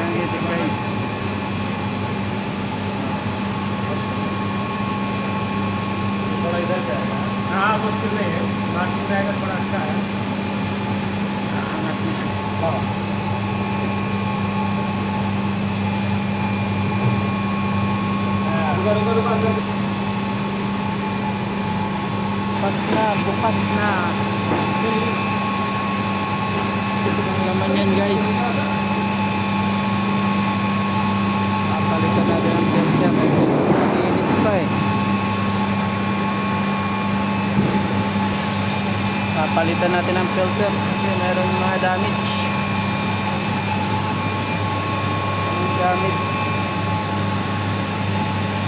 Bisayang itik guys. हाँ मुश्किल नहीं है, बाकी ड्राइवर बड़ा अच्छा है। Angat niya. हाँ Bukas na. Ito ang laman yan guys. Papalitan natin ang filter. Nagiinis pa eh. Papalitan natin ang filter kasi meron mga damage. Damage.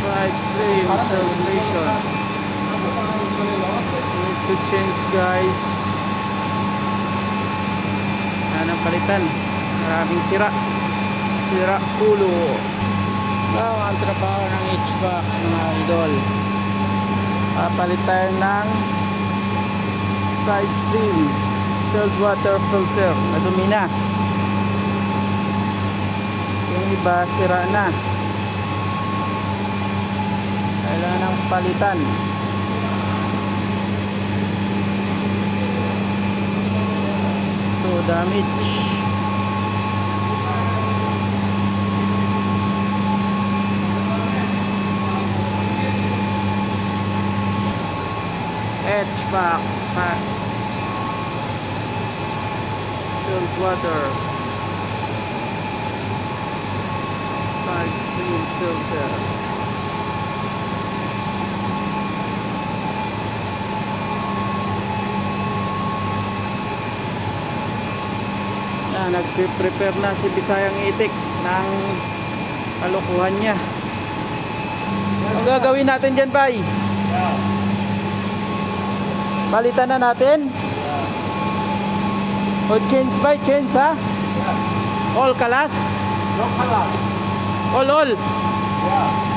Right stream filtration. Need to change guys. Yan ang palitan. Maraming sira. Sira ulo. Now ang trabaho ng HVAC mga idol. Papalit tayo ng side stream chilled water filter. Madumi na. Yung iba sira na. Kailangan ng palitan. Damage. HVAC chilled water side stream filter. Nagpe-prepare na si Bisayang Itik ng kalokohan niya. Ang gagawin natin dyan, Bay? Palitan na natin? O change, Bay? Change, ha? All kalas? no color. All? Yeah.